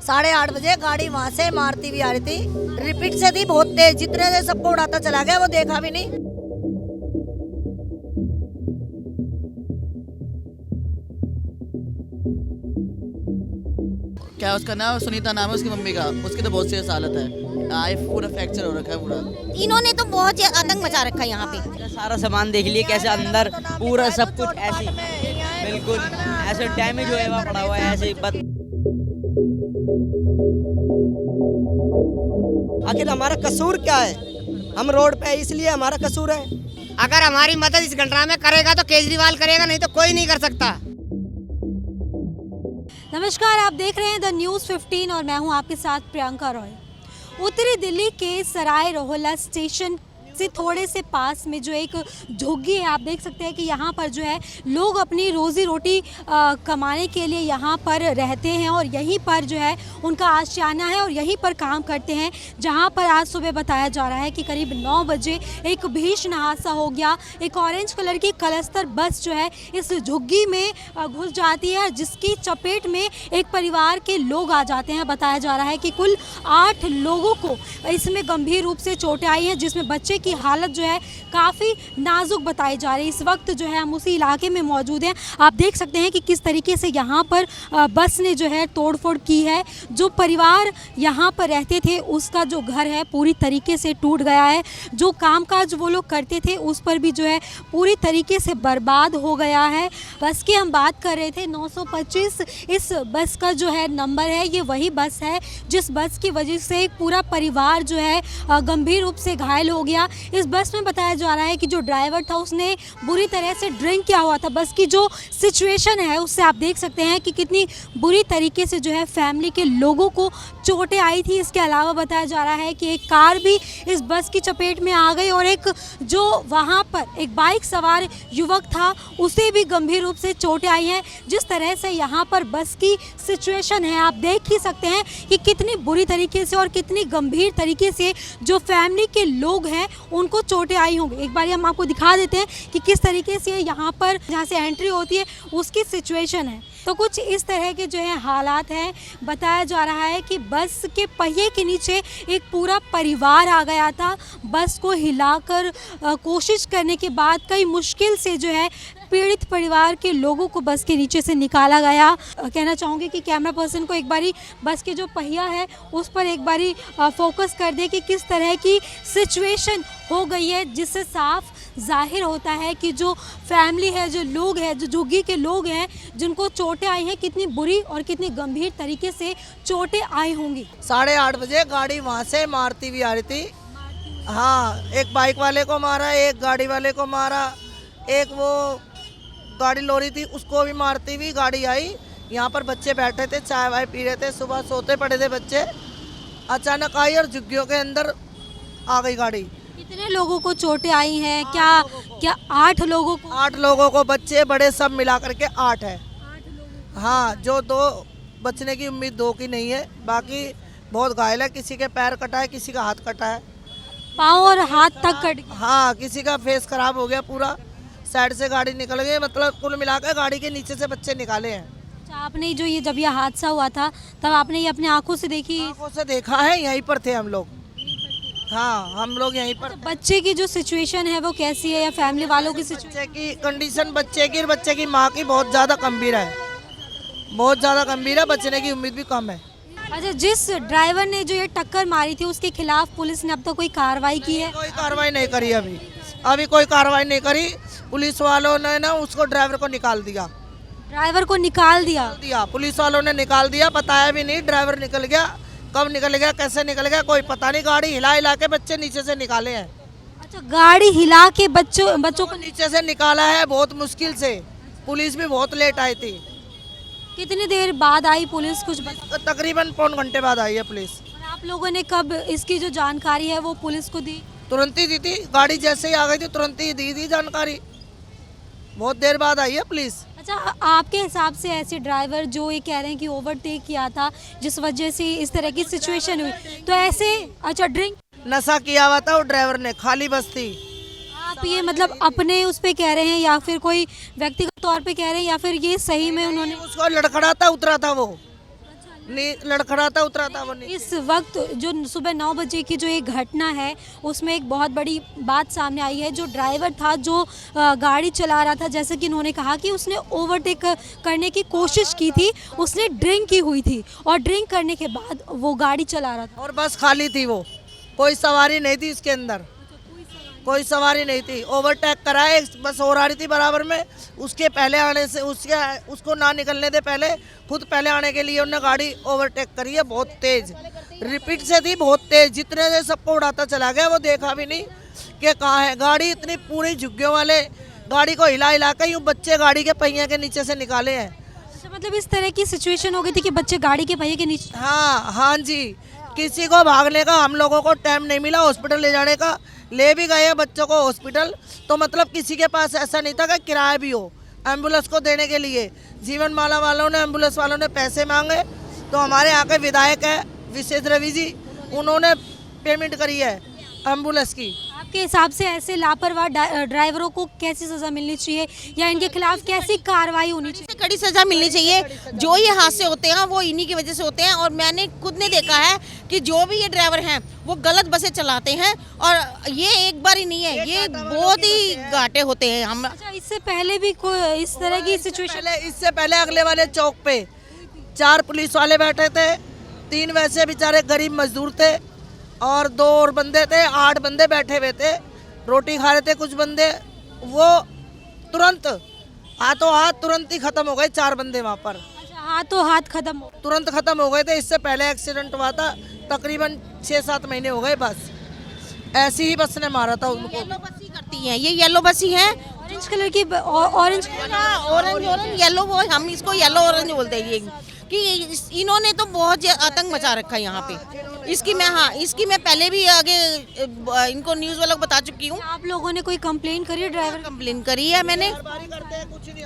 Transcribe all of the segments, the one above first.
8:30 बजे गाड़ी वहाँ से मारती हुई आ रही थी, रिपीट से थी, बहुत तेज, जितने से सबको उड़ाता चला गया, वो देखा भी नहीं। क्या उसका नाम, सुनीता नाम है उसकी मम्मी का, उसकी तो बहुत सीरियस हालत है, आई पूरा फ्रैक्चर हो रखा है पूरा। इन्होंने तो बहुत ही आतंक मचा रखा है यहाँ पे। सारा सामान देख लिए कैसे अंदर पूरा सब कुछ ऐसे बिल्कुल ऐसे डैमेज हुआ पड़ा हुआ है ऐसे आखिर हमारा कसूर क्या है? हम रोड पे इसलिए हमारा कसूर है। अगर हमारी मदद इस घटना में करेगा तो केजरीवाल करेगा, नहीं तो कोई नहीं कर सकता। नमस्कार, आप देख रहे हैं द न्यूज़ 15 और मैं हूं आपके साथ प्रियंका रॉय। उत्तरी दिल्ली के सराय रोहिल्ला स्टेशन से थोड़े से पास में जो एक झुग्गी है, आप देख सकते हैं कि यहाँ पर जो है लोग अपनी रोज़ी रोटी कमाने के लिए यहाँ पर रहते हैं और यहीं पर जो है उनका आशियाना है और यहीं पर काम करते हैं। जहाँ पर आज सुबह बताया जा रहा है कि करीब 9 बजे एक भीषण हादसा हो गया। एक ऑरेंज कलर की क्लस्टर बस जो है इस झुग्गी में घुस जाती है, जिसकी चपेट में एक परिवार के लोग आ जाते हैं। बताया जा रहा है कि कुल 8 लोगों को इसमें गंभीर रूप से चोटें आई हैं, जिसमें बच्चे की हालत जो है काफ़ी नाजुक बताई जा रही है। इस वक्त जो है हम उसी इलाके में मौजूद हैं। आप देख सकते हैं कि किस तरीके से यहाँ पर बस ने जो है तोड़फोड़ की है। जो परिवार यहाँ पर रहते थे उसका जो घर है पूरी तरीके से टूट गया है। जो कामकाज वो लोग करते थे उस पर भी जो है पूरी तरीके से बर्बाद हो गया है। बस की हम बात कर रहे थे 925 इस बस का जो है नंबर है, ये वही बस है जिस बस की वजह से एक पूरा परिवार जो है गंभीर रूप से घायल हो गया। इस बस में बताया जा रहा है कि जो ड्राइवर था उसने बुरी तरह से ड्रिंक किया हुआ था। बस की जो सिचुएशन है उससे आप देख सकते हैं कि कितनी बुरी तरीके से जो है फैमिली के लोगों को चोटें आई थी। इसके अलावा बताया जा रहा है कि एक कार भी इस बस की चपेट में आ गई और एक जो वहाँ पर एक बाइक सवार युवक था उसे भी गंभीर रूप से चोटें आई हैं। जिस तरह से यहाँ पर बस की सिचुएशन है आप देख ही सकते हैं कि कितनी बुरी तरीके से और कितनी गंभीर तरीके से जो फैमिली के लोग हैं उनको चोटें आई होंगी। एक बार हम आपको दिखा देते हैं कि किस तरीके से यहाँ पर जहाँ से एंट्री होती है उसकी सिचुएशन है। तो कुछ इस तरह के जो है हालात हैं। बताया जा रहा है कि बस के पहिए के नीचे एक पूरा परिवार आ गया था। बस को हिलाकर कोशिश करने के बाद कई मुश्किल से जो है पीड़ित परिवार के लोगों को बस के नीचे से निकाला गया। कहना चाहूँगी कि कैमरा पर्सन को एक बारी बस के जो पहिया है उस पर एक बारी फोकस कर दे कि किस तरह की सिचुएशन हो गई है, जिससे साफ जाहिर होता है कि जो फैमिली है, जो लोग हैं, जो झुग्गी के लोग हैं जिनको चोटें आई हैं, कितनी बुरी और कितनी गंभीर तरीके से चोटें आई होंगी। 8:30 बजे गाड़ी वहाँ से मारती हुई आ रही थी। हाँ, एक बाइक वाले को मारा, एक गाड़ी वाले को मारा, एक वो गाड़ी लोरी थी उसको भी मारती हुई गाड़ी आई। यहाँ पर बच्चे बैठे थे, चाय वाय पी रहे थे, सुबह सोते पड़े थे बच्चे, अचानक आई और झुग्गियों के अंदर आ गई गाड़ी। कितने लोगों को चोटें आई हैं? क्या 8 लोगों को? 8 लोगों को, बच्चे बड़े सब मिला करके 8 है। हाँ, जो 2 बचने की उम्मीद 2 की नहीं है, बाकी बहुत घायल है। किसी के पैर कटा है, किसी का हाथ कटा है, पाँव और हाथ तक कट गए। हाँ, किसी का फेस खराब हो गया पूरा, साइड से गाड़ी निकल गई। मतलब कुल मिलाकर गाड़ी के नीचे से बच्चे निकाले हैं। अच्छा, आपने जो जब ये हादसा हुआ था तब आपने ये अपनी आंखों से देखी? आंखों से देखा है, यहीं पर थे हम लोग। हाँ, हम लोग यहीं पर। बच्चे की जो सिचुएशन है वो कैसी है, या फैमिली वालों की सिचुएशन? बच्चे की कंडीशन, बच्चे की और बच्चे की माँ की बहुत ज़्यादा गंभीर है, बहुत ज़्यादा गंभीर है। बचने की उम्मीद भी कम है। अच्छा, जिस ड्राइवर ने जो ये टक्कर मारी थी उसके खिलाफ पुलिस ने अब तक कोई कार्रवाई की है? कोई कार्रवाई नहीं करी अभी कोई कार्रवाई नहीं करी। पुलिस वालों ने ना उसको, ड्राइवर को निकाल दिया। ड्राइवर को निकाल दिया? पुलिस वालों ने निकाल दिया, बताया भी नहीं। ड्राइवर निकल गया, कब निकल गया, कैसे निकल गया कोई पता नहीं। गाड़ी हिला हिला के बच्चे नीचे से निकाले हैं। अच्छा, गाड़ी हिला के बच्चों को नीचे से निकाला है बहुत मुश्किल से। पुलिस भी बहुत लेट आई थी। कितनी देर बाद आई पुलिस? कुछ तकरीबन पौन घंटे बाद आई है पुलिस। और आप लोगों ने कब इसकी जो जानकारी है वो पुलिस को दी? तुरंत ही दी थी, गाड़ी जैसे ही आ गई थी तुरंत ही दी थी जानकारी। बहुत देर बाद आई है पुलिस। अच्छा, आपके हिसाब से ऐसे ड्राइवर जो ये कह रहे हैं कि ओवरटेक किया था जिस वजह से इस तरह की सिचुएशन हुई, तो ऐसे अच्छा ड्रिंक नशा किया हुआ था वो ड्राइवर ने, खाली बस थी। आप ये मतलब अपने उस पे कह रहे हैं या फिर कोई व्यक्तिगत तौर पे कह रहे हैं या फिर ये सही में उन्होंने? उसको लड़खड़ाता उतरा था वो। अच्छा, लड़खड़ाता उतराता वो नीचे। इस वक्त जो सुबह 9 बजे की जो एक घटना है उसमें एक बहुत बड़ी बात सामने आई है। जो ड्राइवर था जो गाड़ी चला रहा था, जैसे कि इन्होंने कहा कि उसने ओवरटेक करने की कोशिश की थी, उसने ड्रिंक की हुई थी और ड्रिंक करने के बाद वो गाड़ी चला रहा था। और बस खाली थी, वो कोई सवारी नहीं थी इसके अंदर, कोई सवारी नहीं थी। ओवरटेक करा है, बस हो रही थी बराबर में, उसके पहले आने से उसको ना निकलने दे पहले खुद पहले आने के लिए उन्होंने गाड़ी ओवरटेक करी है बहुत तेज, रिपीट से थी बहुत तेज, जितने से सबको उड़ाता चला गया। वो देखा भी नहीं कि कहाँ है गाड़ी, इतनी पूरी झुग्गियों वाले गाड़ी को हिला हिला के यूँ बच्चे गाड़ी के पहिए के नीचे से निकाले हैं। अच्छा, मतलब इस तरह की सिचुएशन हो गई थी कि बच्चे गाड़ी के पहिए के नीचे। हाँ जी, किसी को भागने का हम लोगों को टाइम नहीं मिला हॉस्पिटल ले जाने का। ले भी गए बच्चों को हॉस्पिटल, तो मतलब किसी के पास ऐसा नहीं था कि किराया भी हो एम्बुलेंस को देने के लिए। जीवन माला वालों ने, एम्बुलेंस वालों ने पैसे मांगे, तो हमारे यहाँ के विधायक है विशेष रवि जी, उन्होंने पेमेंट करी है एम्बुलेंस की। आपके हिसाब से ऐसे लापरवाह ड्राइवरों को कैसी सज़ा मिलनी चाहिए या इनके खिलाफ कैसी कार्रवाई होनी चाहिए? कड़ी सजा मिलनी चाहिए। जो ये हादसे होते हैं वो इन्हीं की वजह से होते हैं, और मैंने खुद ने देखा है कि जो भी ये ड्राइवर हैं वो गलत बसें चलाते हैं, और ये एक बार ही नहीं है, ये बहुत ही घाटे होते हैं। हम अच्छा, इससे पहले भी कोई इस तरह की सिचुएशन? इससे पहले अगले वाले चौक पे 4 पुलिस वाले बैठे थे, 3 वैसे बेचारे गरीब मजदूर थे और 2 और बंदे थे, 8 बंदे बैठे हुए थे, रोटी खा रहे थे कुछ बंदे। वो तुरंत हाथों हाथ तुरंत ही खत्म हो गए 4 बंदे वहाँ पर। अच्छा, हाथों हाथ खत्म हो। तुरंत खत्म हो गए थे। इससे पहले एक्सीडेंट हुआ था, तकरीबन 6-7 महीने हो गए बस, ऐसी ही बस ने मारा था उनको। येलो बस ही करती हैं, ये येलो बस ही है। ऑरेंज कलर की ऑरेंज ऑरेंज येलो, वो हम इसको येलो ऑरेंज बोलते हैं। ये कि इन्होंने तो बहुत आतंक मचा रखा है यहाँ पे। इसकी मैं पहले भी आगे इनको न्यूज़ वालों को बता चुकी हूँ। आप लोगों ने कोई कंप्लेन करी है? ड्राइवर कंप्लेन करी है मैंने,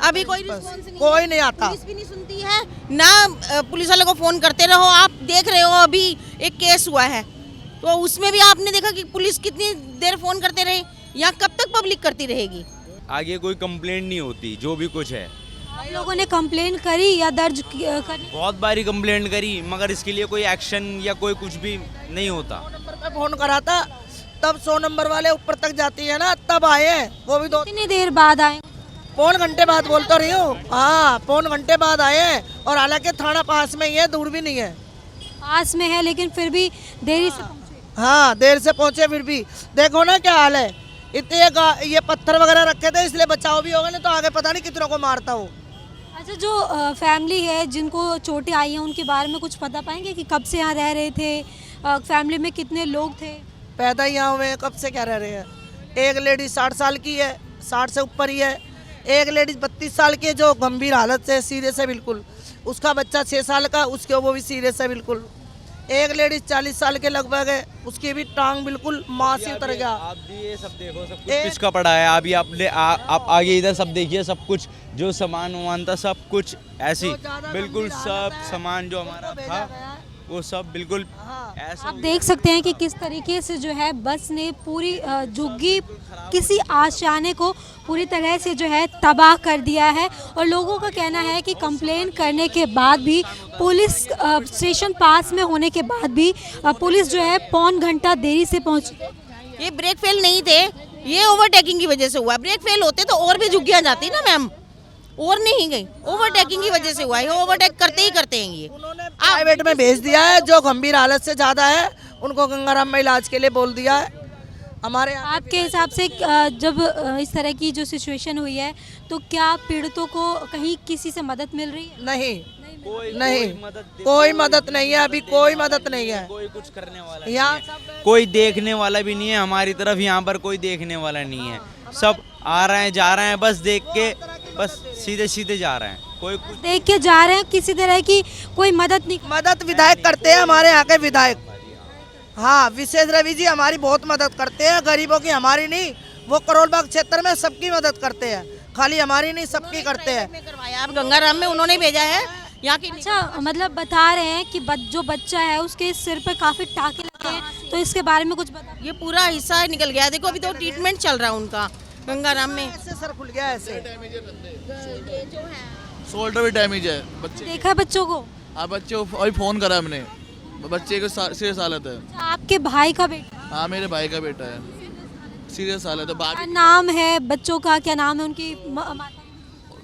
अभी कोई रिस्पॉन्स नहीं, कोई नहीं आता, पुलिस भी नहीं सुनती है ना। पुलिस वालों को फोन करते रहो। आप देख रहे हो अभी एक केस हुआ है, तो उसमें भी आपने देखा कि पुलिस कितनी देर फोन करते रहे। यहाँ कब तक पब्लिक करती रहेगी? आगे कोई कंप्लेंट नहीं होती, जो भी कुछ है। आप लोगों ने कंप्लेन करी या दर्ज करी? बहुत बारी कंप्लेंट करी, मगर इसके लिए कोई एक्शन या कोई कुछ भी नहीं होता। नंबर पे फोन करा था, तब 100 नंबर वाले ऊपर तक जाती है ना, तब आए हैं वो भी। कितनी देर बाद आए? 1.25 घंटे बाद बोल तो रही हूँ। हाँ, 1.25 घंटे बाद आए हैं, और हालांकि थाना पास में ही है, दूर भी नहीं है। पास में है लेकिन फिर भी देरी से पहुंचे। हाँ, देर से पहुंचे, फिर भी देखो ना क्या हाल है। इतने ये पत्थर वगैरह रखे थे, इसलिए बचाव भी होगा, नहीं तो आगे पता नहीं कितनों को मारता हो। अच्छा, जो फैमिली है जिनको चोटें आई हैं उनके बारे में कुछ पता पाएंगे कि कब से यहाँ रह रहे थे? फैमिली में कितने लोग थे? पैदा ही यहाँ हुए हैं, कब से क्या रह रहे हैं। एक लेडीज 60 साल की है, 60 से ऊपर ही है। एक लेडीज 32 साल की है जो गंभीर हालत से, सीरियस है बिल्कुल। उसका बच्चा 6 साल का, उसके वो भी सीरियस है बिल्कुल। एक लेडीज 40 साल के लगभग है, उसकी भी टांग बिल्कुल मांस ही उतर गया। आप भी ये सब देखो, सब कुछ पिचका पड़ा है। अभी आप आगे इधर सब देखिए, सब कुछ जो सामान वामान था सब कुछ ऐसी बिल्कुल सब सामान जो हमारा था वो सब बिल्कुल ऐसा। आप देख सकते हैं कि किस तरीके से जो है बस ने पूरी झुग्गी किसी आशियाने को पूरी तरह से जो है तबाह कर दिया है। और लोगों का कहना है कि कंप्लेन करने के बाद भी, पुलिस स्टेशन पास में होने के बाद भी पुलिस जो है 1.25 घंटा देरी से पहुंची। ये ब्रेक फेल नहीं थे, ये ओवरटेकिंग की वजह से हुआ। ब्रेक फेल होते तो और भी झुग्गियाँ जाती ना मैम, और नहीं गई। ओवरटेकिंग की वजह से हुआ है, ओवरटेक करते ही करते हैं ये। प्राइवेट में भेज दिया है, जो गंभीर हालत से ज़्यादा है उनको गंगाराम में इलाज के लिए बोल दिया है। हमारे आपके हिसाब से जब इस तरह की जो सिचुएशन हुई है तो क्या पीड़ितों को कहीं किसी से मदद मिल रही है? नहीं, कोई मदद नहीं है, अभी कोई मदद नहीं है। कोई कुछ करने वाला यहाँ कोई देखने वाला भी नहीं है हमारी तरफ। यहाँ पर कोई देखने वाला नहीं है, सब आ रहे हैं जा रहे हैं, बस देख के बस सीधे सीधे जा रहे हैं। कोई कुछ देख के जा रहे हैं, किसी तरह की कोई मदद नहीं। मदद विधायक करते हैं, हमारे यहाँ के विधायक। हाँ, विशेष रवि जी हमारी बहुत मदद करते हैं, गरीबों की, हमारी नहीं। वो करोल बाग क्षेत्र में सबकी मदद करते हैं, खाली हमारी नहीं, सबकी करते हैं। करवाया आप गंगाराम में, उन्होंने भेजा है यहाँ की। अच्छा, मतलब बता रहे हैं कि जो बच्चा है उसके सिर पे काफी टाके लगे हैं, तो इसके बारे में कुछ बता। ये पूरा हिस्सा निकल गया, देखो अभी तो ट्रीटमेंट चल रहा है उनका गंगाराम में। ऐसे सर खुल गया ऐसे। शोल्डर भी डैमेज है बच्चे। देखा है बच्चों को? हाँ बच्चे को अभी फ़ोन करा हमने, बच्चे को सीरियस हालत है। आपके भाई का बेटा? हाँ मेरे भाई का बेटा है, सीरियस हालत है। क्या बाकी नाम है बच्चों का, क्या नाम है उनकी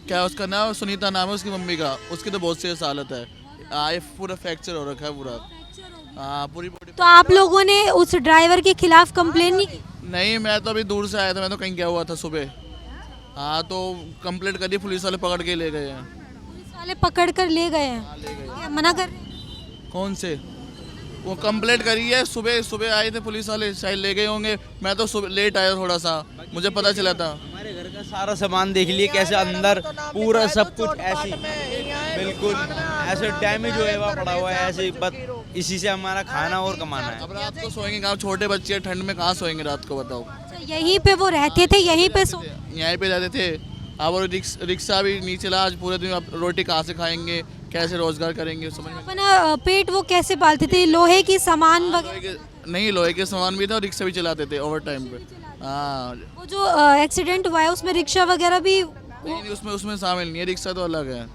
क्या उसका नाम, सुनीता नाम है उसकी मम्मी का, उसकी तो बहुत सीरियस हालत है। ये पूरा फ्रैक्चर हो रखा है पूरा। हाँ पूरी बॉडी। तो आप लोगों ने उस ड्राइवर के खिलाफ कंप्लेन नहीं की? नहीं मैं तो अभी दूर से आया था, मैं तो कहीं गया हुआ था सुबह। हाँ तो कंप्लेंट करी, पुलिस वाले पकड़ के ले गए हैं। पुलिस वाले पकड़ कर ले गए हैं? क्या मना कर रहे हैं? कौन से? वो कंप्लेंट करी है, सुबह आए थे पुलिस वाले, शायद ले गए होंगे। मैं तो सुबह लेट आया थोड़ा सा, मुझे पता चला था। हमारे घर का सारा सामान देख लिए कैसे अंदर पूरा सब कुछ ऐसे बिल्कुल ऐसे डैमेज हुआ पड़ा हुआ है ऐसे, बस इसी से हमारा खाना और कमाना है। अब रात को सोएंगे कहाँ, छोटे बच्चे ठंड में कहाँ सोएंगे रात को बताओ। अच्छा, यहीं पे वो रहते थे, यहीं पे यहीं पे रहते थे। अब और रिक्शा भी नहीं चला आज पूरे दिन, अब रोटी कहाँ से खाएंगे, कैसे रोजगार करेंगे, समझ में अपना पेट वो कैसे पालते थे? लोहे की सामान वगैरह? नहीं। लोहे के सामान भी था और रिक्शा भी चलाते थे ओवर टाइम पे। हाँ वो जो एक्सीडेंट हुआ है उसमें रिक्शा वगैरह भी? नहीं, उसमें शामिल नहीं है, रिक्शा तो अलग है।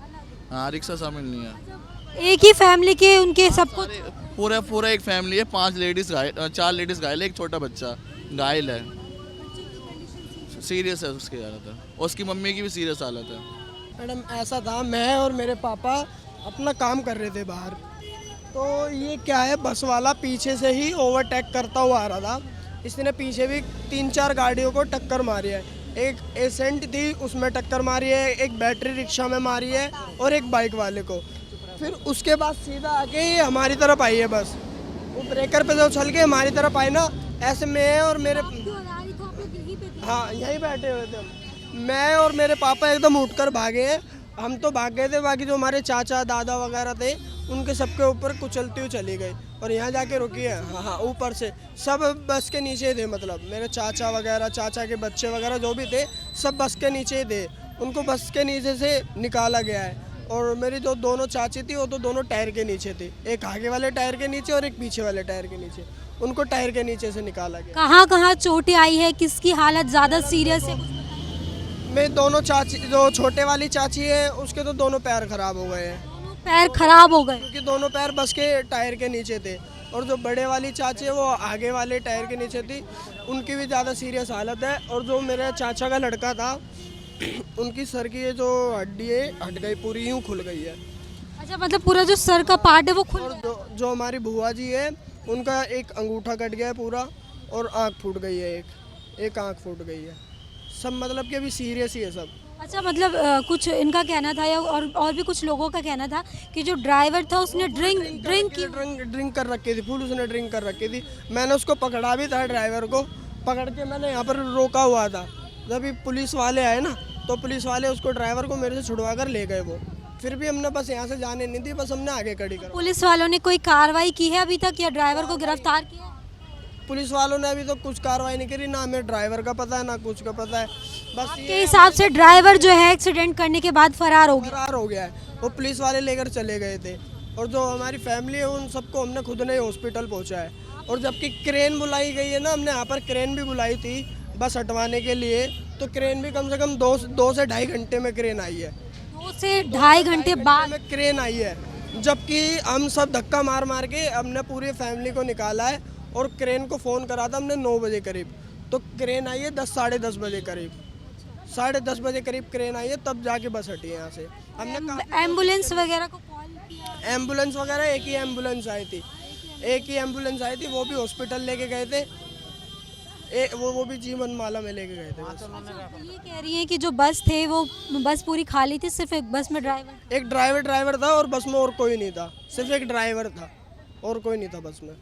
हाँ रिक्शा शामिल नहीं है। एक ही फैमिली के उनके सब कुछ? पूरा एक फैमिली है, 4 लेडीज घायल है, एक छोटा बच्चा घायल है, सीरियस है उसकी हालत है, उसकी मम्मी की भी सीरियस हालत है। मैडम ऐसा था, मैं और मेरे पापा अपना काम कर रहे थे बाहर, तो ये क्या है, बस वाला पीछे से ही ओवरटेक करता हुआ आ रहा था। इसने पीछे भी 3-4 गाड़ियों को टक्कर मारी है। एक एसेंट थी उसमें टक्कर मारी है, एक बैटरी रिक्शा में मारी है और एक बाइक वाले को। फिर उसके बाद सीधा आके ये हमारी तरफ आई है बस। वो ब्रेकर पे जो चल के हमारी तरफ आई ना, ऐसे मैं और मेरे, हाँ यहीं बैठे हुए थे हम। मैं और मेरे पापा एकदम उठकर भागे हैं। हम तो भाग गए थे, बाकी जो हमारे चाचा दादा वगैरह थे उनके सबके ऊपर कुचलती हुई चली गई और यहाँ जाके रुकी है। हाँ ऊपर से सब बस के नीचे थे, मतलब मेरे चाचा वगैरह, चाचा के बच्चे वगैरह जो भी थे सब बस के नीचे थे। उनको बस के नीचे से निकाला गया है। और मेरी जो दोनों चाची थी वो तो दोनों टायर के नीचे थी, एक आगे वाले टायर के नीचे और एक पीछे वाले टायर के नीचे। उनको टायर के नीचे से निकाला गया। कहाँ कहाँ चोटें आई है, किसकी हालत ज़्यादा सीरियस है? मेरी दोनों चाची, जो छोटे वाली चाची है उसके तो दोनों पैर खराब हो गए हैं। पैर खराब हो गए क्योंकि दोनों पैर बस के टायर के नीचे थे। और जो बड़े वाली चाची है वो आगे वाले टायर के नीचे थी, उनकी भी ज़्यादा सीरियस हालत है। और जो मेरे चाचा का लड़का था उनकी सर की ये जो हड्डी है हट गई, पूरी यूँ खुल गई है। अच्छा, मतलब पूरा जो सर का पार्ट है वो खुल और गया। जो हमारी बुआ जी है उनका एक अंगूठा कट गया है पूरा और आँख फूट गई है, एक आँख फूट गई है। सब मतलब कि अभी सीरियस ही है सब। अच्छा, मतलब कुछ इनका कहना था या और भी कुछ लोगों का कहना था कि जो ड्राइवर था उसने ड्रिंक कर रखी थी, फुल उसने ड्रिंक कर रखी थी। मैंने उसको पकड़ा भी था, ड्राइवर को पकड़ के मैंने यहाँ पर रोका हुआ था। जब भी पुलिस वाले आए ना तो पुलिस वाले उसको ड्राइवर को मेरे से छुड़वा कर ले गए वो। फिर भी हमने बस यहाँ से जाने नहीं दी, बस हमने आगे खड़ी कर। पुलिस वालों ने कोई कार्रवाई की है अभी तक या ड्राइवर को गिरफ्तार किया? पुलिस वालों ने अभी तो कुछ कार्रवाई नहीं करी, ना हमें ड्राइवर का पता है ना कुछ का पता है। बस आपके हिसाब से ड्राइवर जो है एक्सीडेंट करने के बाद फरार हो गया है। वो पुलिस वाले लेकर चले गए थे। और जो हमारी फैमिली है उन सबको हमने खुद ने हॉस्पिटल पहुँचा है। और जबकि क्रेन बुलाई गई है ना, हमने यहाँ पर क्रेन भी बुलाई थी बस हटवाने के लिए, तो क्रेन भी कम से कम 2 से 2.5 घंटे में क्रेन आई है। 2 से 2.5 घंटे बाद में क्रेन आई है, जबकि हम सब धक्का मार मार के हमने पूरी फैमिली को निकाला है। और क्रेन को फ़ोन करा था हमने 9 बजे करीब, तो क्रेन आई है 10 साढ़े 10 बजे करीब, 10:30 बजे करीब क्रेन आई है, तब जाके बस हटी है यहाँ से। हमने एम्बुलेंस वगैरह को कॉल किया? एम्बुलेंस वगैरह एक ही एम्बुलेंस आई थी, वो भी हॉस्पिटल लेके गए थे। वो भी जीवन माला में लेके गए थे। ये कह रही हैं कि जो बस थे वो बस पूरी खाली थी, सिर्फ एक बस में एक ड्राइवर था और बस में और कोई नहीं था, सिर्फ एक ड्राइवर था और कोई नहीं था बस में।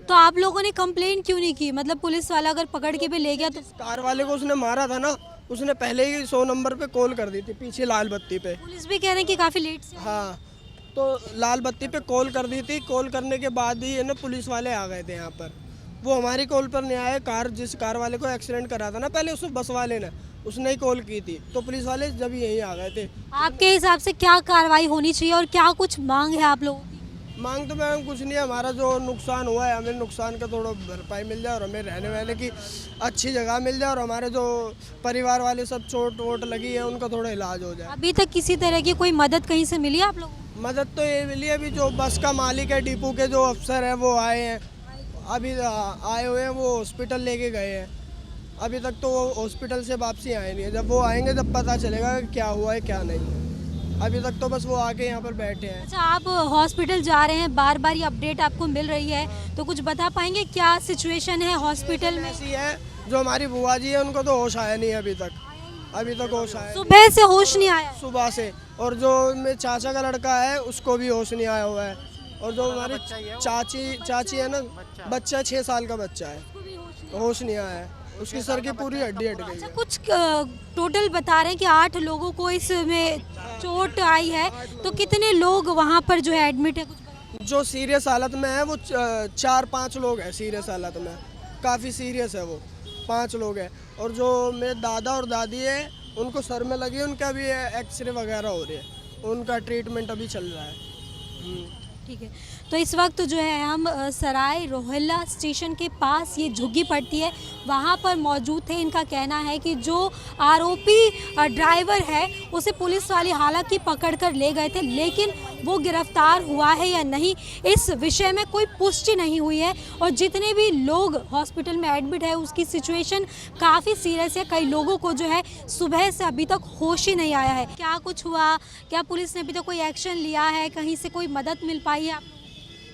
तो आप लोगों ने कंप्लेन क्यों नहीं की? मतलब पुलिस वाला अगर पकड़ के भी ले गया तो? कार वाले को उसने मारा था ना, उसने पहले ही 100 नंबर पे कॉल कर दी थी, पीछे लाल बत्ती पे। पुलिस भी कह रहे हैं कि काफ़ी लेट से। हाँ, तो लाल बत्ती पे कॉल कर दी थी। कॉल करने के बाद ही ना पुलिस वाले आ गए थे यहाँ पर। वो हमारी कॉल पर नहीं आए। जिस कार वाले को एक्सीडेंट करा था ना पहले, उस बस वाले ने, उसने ही कॉल की थी, तो पुलिस वाले जब यहीं आ गए थे। आपके हिसाब से क्या कार्रवाई होनी चाहिए और क्या कुछ मांग है आप लोगों की? मांग तो मैम कुछ नहीं है, हमारा जो नुकसान हुआ है हमें नुकसान का थोड़ा भरपाई मिल जाए और हमें रहने वहने की अच्छी जगह मिल जाए और हमारे जो परिवार वाले सब चोट वोट लगी है उनका थोड़ा इलाज हो जाए। अभी तक किसी तरह की कोई मदद कहीं से मिली आप लोगों को? मदद तो ये मिली है, अभी जो बस का मालिक है, डिपो के जो अफसर है वो आए हैं, अभी आए हुए हैं, वो हॉस्पिटल लेके गए हैं। अभी तक तो वो हॉस्पिटल से वापसी आए नहीं है, जब वो आएंगे तब पता चलेगा कि क्या हुआ है क्या नहीं। अभी तक तो बस वो आके यहाँ पर बैठे हैं। अच्छा, आप हॉस्पिटल जा रहे हैं, बार बार ये अपडेट आपको मिल रही है, तो कुछ बता पाएंगे क्या सिचुएशन है हॉस्पिटल में? ऐसी है, जो हमारी बुआ जी है उनको तो होश आया नहीं अभी तक होश आया सुबह से होश नहीं आया? सुबह से। और जो मेरे चाचा का लड़का है उसको भी होश नहीं आया हुआ है। और जो हमारी चाची है ना, बच्चा 6 साल का बच्चा है, होश नहीं आया है, उसकी सर की पूरी हड्डी हट गई है। कुछ टोटल बता रहे हैं कि 8 लोगों को इसमें चोट आई है, तो कितने लोग वहाँ पर जो है एडमिट है? कुछ बताइए। जो सीरियस हालत में है वो 4-5 लोग हैं सीरियस हालत में, काफ़ी सीरियस है वो, 5 लोग हैं। और जो मेरे दादा और दादी है उनको सर में लगी, उनका भी एक्सरे वगैरह हो रही है, उनका ट्रीटमेंट अभी चल रहा है। ठीक है, तो इस वक्त जो है हम सराय रोहिल्ला स्टेशन के पास ये झुग्गी पड़ती है, वहाँ पर मौजूद थे। इनका कहना है कि जो आरोपी ड्राइवर है उसे पुलिस वाले हालांकि पकड़ कर ले गए थे, लेकिन वो गिरफ्तार हुआ है या नहीं इस विषय में कोई पुष्टि नहीं हुई है। और जितने भी लोग हॉस्पिटल में एडमिट है उसकी सिचुएशन काफ़ी सीरियस है। कई लोगों को जो है सुबह से अभी तक होश ही नहीं आया है। क्या कुछ हुआ, क्या पुलिस ने अभी तक कोई एक्शन लिया है, कहीं से कोई मदद मिल पाई है आप?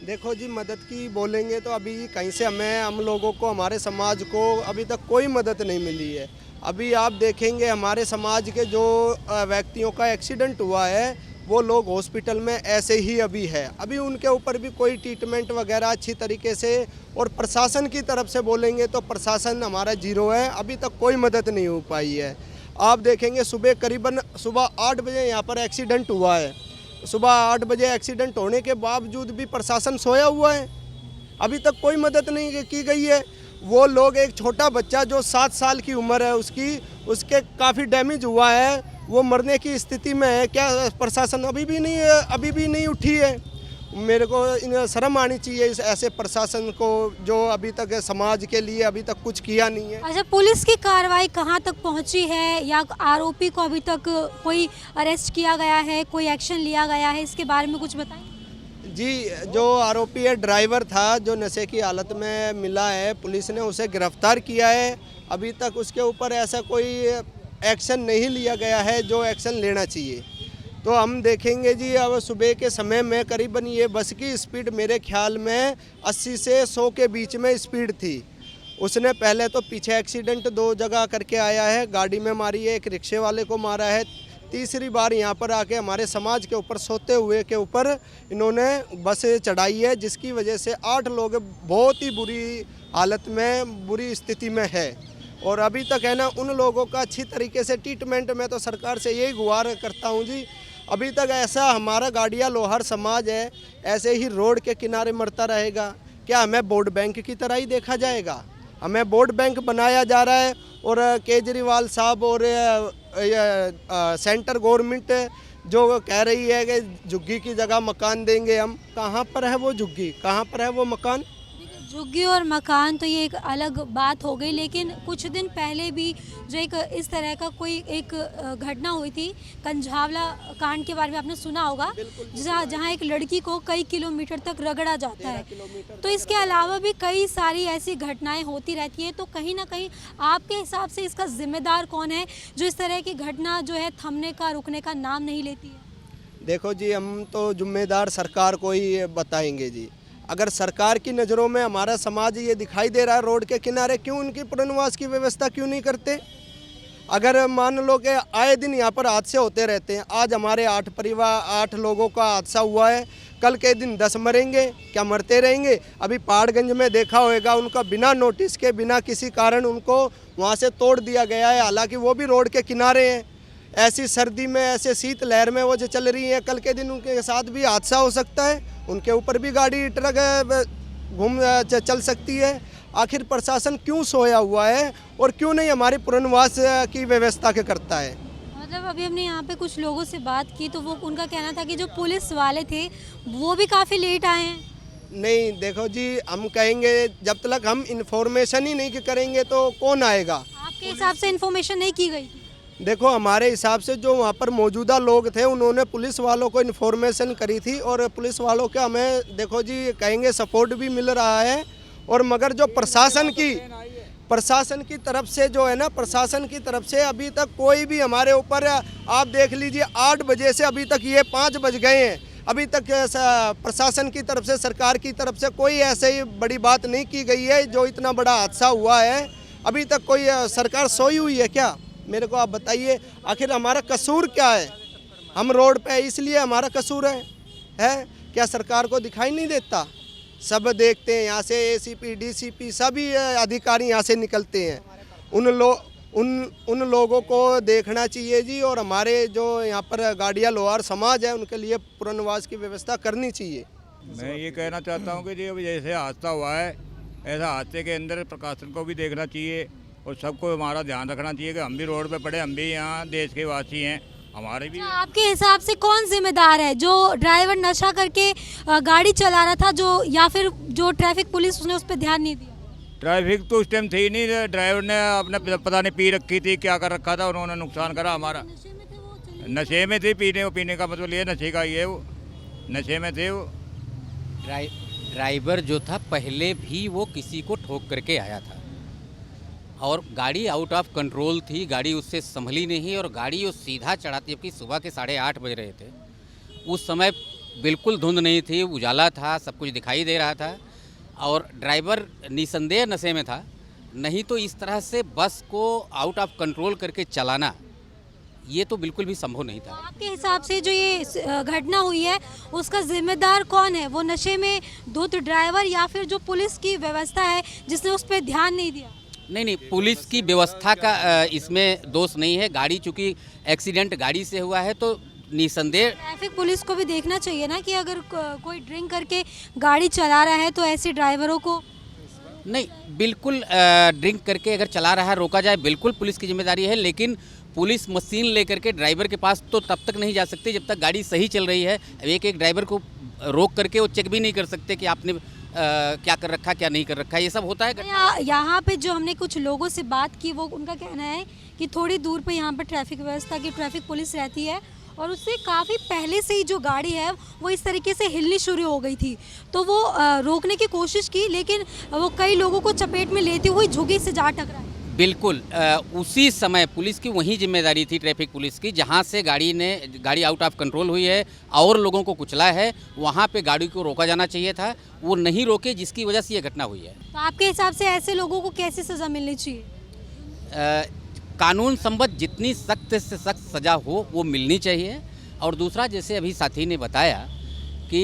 देखो जी, मदद की बोलेंगे तो अभी कहीं से हम लोगों को, हमारे समाज को अभी तक कोई मदद नहीं मिली है। अभी आप देखेंगे हमारे समाज के जो व्यक्तियों का एक्सीडेंट हुआ है वो लोग हॉस्पिटल में ऐसे ही अभी है, अभी उनके ऊपर भी कोई ट्रीटमेंट वगैरह अच्छी तरीके से, और प्रशासन की तरफ से बोलेंगे तो प्रशासन हमारा जीरो है, अभी तक कोई मदद नहीं हो पाई है। आप देखेंगे सुबह 8 बजे यहाँ पर एक्सीडेंट हुआ है, सुबह 8 बजे एक्सीडेंट होने के बावजूद भी प्रशासन सोया हुआ है, अभी तक कोई मदद नहीं की गई है। वो लोग, एक छोटा बच्चा जो 7 साल की उम्र है उसके काफ़ी डैमेज हुआ है, वो मरने की स्थिति में है, क्या प्रशासन अभी भी नहीं उठी है? मेरे को शर्म आनी चाहिए इस ऐसे प्रशासन को जो अभी तक समाज के लिए अभी तक कुछ किया नहीं है। अच्छा, पुलिस की कार्रवाई कहाँ तक पहुँची है, या आरोपी को अभी तक कोई अरेस्ट किया गया है, कोई एक्शन लिया गया है, इसके बारे में कुछ बताएं? जी, जो आरोपी है, ड्राइवर था जो नशे की हालत में मिला है, पुलिस ने उसे गिरफ्तार किया है। अभी तक उसके ऊपर ऐसा कोई एक्शन नहीं लिया गया है जो एक्शन लेना चाहिए। तो हम देखेंगे जी, अब सुबह के समय में करीबन ये बस की स्पीड मेरे ख्याल में 80 से 100 के बीच में स्पीड थी। उसने पहले तो पीछे एक्सीडेंट 2 जगह करके आया है, गाड़ी में मारी है, एक रिक्शे वाले को मारा है, तीसरी बार यहाँ पर आके हमारे समाज के ऊपर सोते हुए के ऊपर इन्होंने बस चढ़ाई है, जिसकी वजह से 8 लोग बहुत ही बुरी हालत में, बुरी स्थिति में है। और अभी तक है ना, उन लोगों का अच्छी तरीके से ट्रीटमेंट, मैं तो सरकार से यही गुहार करता हूँ जी, अभी तक ऐसा हमारा गाड़िया लोहार समाज है ऐसे ही रोड के किनारे मरता रहेगा क्या? हमें वोट बैंक की तरह ही देखा जाएगा? हमें वोट बैंक बनाया जा रहा है, और केजरीवाल साहब और सेंटर गवर्नमेंट जो कह रही है कि झुग्गी की जगह मकान देंगे हम, कहाँ पर है वो झुग्गी, कहाँ पर है वो मकान? झुग्गी और मकान तो ये एक अलग बात हो गई, लेकिन कुछ दिन पहले भी जो एक इस तरह का कोई एक घटना हुई थी, कंझावला कांड के बारे में आपने सुना होगा, जहाँ एक लड़की को कई किलोमीटर तक रगड़ा जाता है। तो इसके अलावा भी कई सारी ऐसी घटनाएं होती रहती हैं। तो कहीं ना कहीं आपके हिसाब से इसका जिम्मेदार कौन है जो इस तरह की घटना जो है थमने का, रुकने का नाम नहीं लेती है? देखो जी, हम तो जिम्मेदार सरकार को ही बताएंगे जी। अगर सरकार की नज़रों में हमारा समाज ये दिखाई दे रहा है रोड के किनारे, क्यों उनकी पुनर्वास की व्यवस्था क्यों नहीं करते? अगर मान लो कि आए दिन यहाँ पर हादसे होते रहते हैं, आज हमारे 8 लोगों का हादसा हुआ है, कल के दिन 10 मरेंगे, क्या मरते रहेंगे? अभी पहाड़गंज में देखा होगा, उनका बिना नोटिस के, बिना किसी कारण उनको वहाँ से तोड़ दिया गया है, हालांकि वो भी रोड के किनारे हैं। ऐसी सर्दी में, ऐसे शीत लहर में वो जो चल रही है, कल के दिन उनके साथ भी हादसा हो सकता है, उनके ऊपर भी गाड़ी ट्रक चल सकती है। आखिर प्रशासन क्यों सोया हुआ है और क्यों नहीं हमारी पुनर्वास की व्यवस्था के करता है? मतलब अभी हमने यहाँ पे कुछ लोगों से बात की तो वो उनका कहना था कि जो पुलिस वाले थे वो भी काफ़ी लेट आए हैं। नहीं, देखो जी, हम कहेंगे जब तक हम इन्फॉर्मेशन ही नहीं करेंगे तो कौन आएगा? आपके हिसाब से इन्फॉर्मेशन नहीं की गई? देखो हमारे हिसाब से जो वहाँ पर मौजूदा लोग थे उन्होंने पुलिस वालों को इन्फॉर्मेशन करी थी और पुलिस वालों का हमें देखो जी कहेंगे सपोर्ट भी मिल रहा है। और मगर जो प्रशासन की तरफ से जो है ना, प्रशासन की तरफ से अभी तक कोई भी हमारे ऊपर, आप देख लीजिए 8 बजे से अभी तक ये 5 बज गए हैं, अभी तक प्रशासन की तरफ से, सरकार की तरफ से कोई ऐसे ही बड़ी बात नहीं की गई है। जो इतना बड़ा हादसा हुआ है अभी तक कोई सरकार सोई हुई है क्या? मेरे को आप बताइए, आखिर हमारा कसूर क्या है? हम रोड पे इसलिए हमारा कसूर है क्या? सरकार को दिखाई नहीं देता? सब देखते हैं यहाँ से, एसीपी डीसीपी सभी अधिकारी यहाँ से निकलते हैं। उन लोगों को देखना चाहिए जी। और हमारे जो यहाँ पर गाड़िया लोहार समाज है उनके लिए पुनर्वास की व्यवस्था करनी चाहिए। मैं ये कहना चाहता हूँ कि जी अब जैसे हादसा हुआ है, ऐसा हादसे के अंदर प्रशासन को भी देखना चाहिए और सबको हमारा ध्यान रखना चाहिए कि हम भी रोड पे पड़े, हम भी यहाँ देश के वासी हैं, हमारे भी। आपके हिसाब से कौन जिम्मेदार है? जो ड्राइवर नशा करके गाड़ी चला रहा था, जो या फिर जो ट्रैफिक पुलिस उसने उस पर ध्यान नहीं दिया? ट्रैफिक तो उस टाइम थी नहीं, ड्राइवर ने अपने पता नहीं पी रखी थी, क्या कर रखा था, उन्होंने नुकसान करा हमारा। नशे में थे, पीने का मतलब ये नशे का ही है, वो नशे में थे वो। ड्राइवर जो था पहले भी वो किसी को ठोक करके आया था और गाड़ी आउट ऑफ कंट्रोल थी, गाड़ी उससे संभली नहीं और गाड़ी वो सीधा चढ़ाती, जबकि सुबह के 8:30 बज रहे थे। उस समय बिल्कुल धुंध नहीं थी, उजाला था, सब कुछ दिखाई दे रहा था और ड्राइवर निसंदेह नशे में था। नहीं तो इस तरह से बस को आउट ऑफ कंट्रोल करके चलाना ये तो बिल्कुल भी संभव नहीं था। आपके हिसाब से जो ये घटना हुई है उसका जिम्मेदार कौन है? वो नशे में धुत ड्राइवर या फिर जो पुलिस की व्यवस्था है जिसने उस पर ध्यान नहीं दिया? नहीं, पुलिस की व्यवस्था का इसमें दोष नहीं है। गाड़ी चूँकि एक्सीडेंट गाड़ी से हुआ है तो निसंदेह ट्रैफिक पुलिस को भी देखना चाहिए ना कि अगर कोई ड्रिंक करके गाड़ी चला रहा है तो ऐसे ड्राइवरों को नहीं, बिल्कुल ड्रिंक करके अगर चला रहा है रोका जाए, बिल्कुल पुलिस की जिम्मेदारी है। लेकिन पुलिस मशीन लेकर के ड्राइवर के पास तो तब तक नहीं जा सकती जब तक गाड़ी सही चल रही है। एक ड्राइवर को रोक करके वो चेक भी नहीं कर सकते कि आपने क्या कर रखा, क्या नहीं कर रखा, ये सब होता है। यहाँ पे जो हमने कुछ लोगों से बात की वो उनका कहना है कि थोड़ी दूर पे यहाँ पर ट्रैफिक व्यवस्था की ट्रैफिक पुलिस रहती है और उससे काफ़ी पहले से ही जो गाड़ी है वो इस तरीके से हिलनी शुरू हो गई थी, तो वो रोकने की कोशिश की लेकिन वो कई लोगों को चपेट में लेते हुए झुग्गी से जा टकराई। बिल्कुल उसी समय पुलिस की वही जिम्मेदारी थी, ट्रैफिक पुलिस की, जहां से गाड़ी आउट ऑफ कंट्रोल हुई है और लोगों को कुचला है, वहां पे गाड़ी को रोका जाना चाहिए था। वो नहीं रोके जिसकी वजह से ये घटना हुई है। तो आपके हिसाब से ऐसे लोगों को कैसी सज़ा मिलनी चाहिए? कानून संबद्ध जितनी सख्त से सख्त सज़ा हो वो मिलनी चाहिए। और दूसरा, जैसे अभी साथी ने बताया कि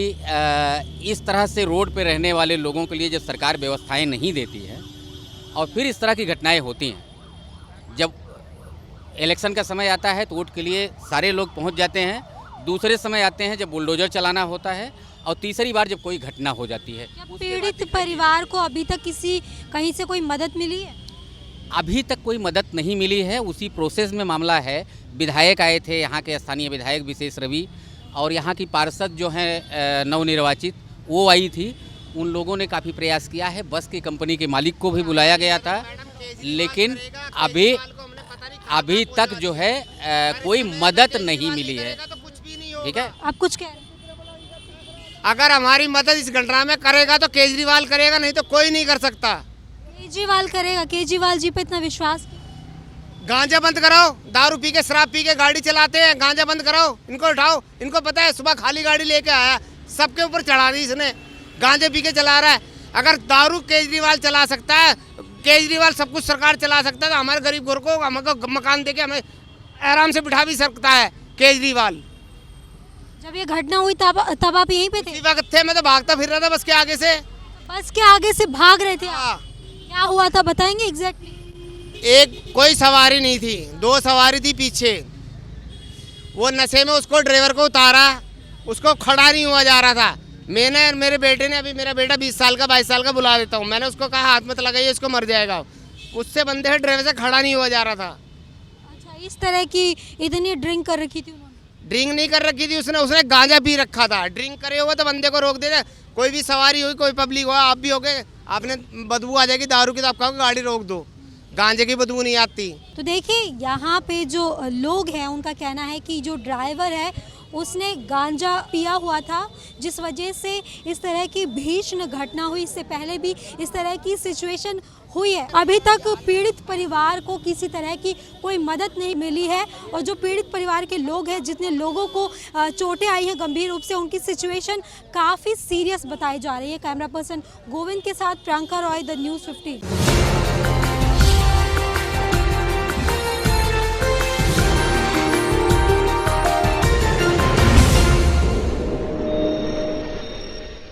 इस तरह से रोड पे रहने वाले लोगों के लिए जब सरकार व्यवस्थाएं नहीं देती है और फिर इस तरह की घटनाएं होती हैं, जब इलेक्शन का समय आता है तो वोट के लिए सारे लोग पहुंच जाते हैं, दूसरे समय आते हैं जब बुलडोजर चलाना होता है, और तीसरी बार जब कोई घटना हो जाती है। पीड़ित परिवार को अभी तक कहीं से कोई मदद मिली है? अभी तक कोई मदद नहीं मिली है, उसी प्रोसेस में मामला है। विधायक आए थे, यहाँ के स्थानीय विधायक विशेष रवि, और यहाँ की पार्षद जो हैं नवनिर्वाचित वो आई थी। उन लोगों ने काफ़ी प्रयास किया है, बस की कंपनी के मालिक को भी बुलाया गया था, लेकिन अभी तक जो है कोई मदद नहीं मिली है। ठीक है, आप कुछ कह रहे हैं? अगर हमारी मदद इस घटना में करेगा तो केजरीवाल करेगा, नहीं तो कोई नहीं कर सकता। केजरीवाल करेगा? केजरीवाल जी पे इतना विश्वास? गांजा बंद कराओ, दारू पी के शराब पी के गाड़ी चलाते हैं, गांजा बंद कराओ, इनको उठाओ। इनको पता है सुबह खाली गाड़ी लेके आया, सबके ऊपर चढ़ा दी इसने, गांजे पी के चला रहा है। अगर दारू केजरीवाल चला सकता है, केजरीवाल सब कुछ सरकार चला सकता है, तो हमारे गरीब घर को हमको मकान देके हमें आराम से बिठा भी सकता है केजरीवाल। जब ये घटना हुई तब आप यहीं पे थे? वक्त थे, मैं तो भागता फिर रहा था बस के आगे से। बस के आगे से भाग रहे थे? क्या हुआ था बताएंगे एग्जैक्टली? एक कोई सवारी नहीं थी, 2 सवारी थी पीछे। वो नशे में उसको ड्राइवर को उतारा, उसको खड़ा नहीं हुआ जा रहा था। मैंने मेरे बेटे ने, अभी मेरा बेटा 20 साल का 22 साल का बुला देता हूँ, मैंने उसको कहा हाथ मत लगाइए, इसको मर जाएगा। उससे बंदे है ड्राइवर से खड़ा नहीं हुआ जा रहा था। अच्छा, इस तरह की इतनी ड्रिंक कर रखी थी उन्होंने? ड्रिंक नहीं कर रखी थी उसने गांजा पी रखा था। ड्रिंक करे हुआ तो बंदे को रोक देते। कोई भी सवारी हुई, कोई पब्लिक हुआ, आप भी हो गए, आपने बदबू आ जाएगी दारू की तो आप कहोगे गाड़ी रोक दो। गांजे की बदबू नहीं आती। तो देखिए यहाँ पे जो लोग हैं उनका कहना है कि जो ड्राइवर है उसने गांजा पिया हुआ था, जिस वजह से इस तरह की भीषण घटना हुई। इससे पहले भी इस तरह की सिचुएशन हुई है। अभी तक पीड़ित परिवार को किसी तरह की कोई मदद नहीं मिली है और जो पीड़ित परिवार के लोग हैं, जितने लोगों को चोटें आई हैं गंभीर रूप से, उनकी सिचुएशन काफ़ी सीरियस बताई जा रही है। कैमरा पर्सन गोविंद के साथ प्रियंका रॉय, द न्यूज़ 15।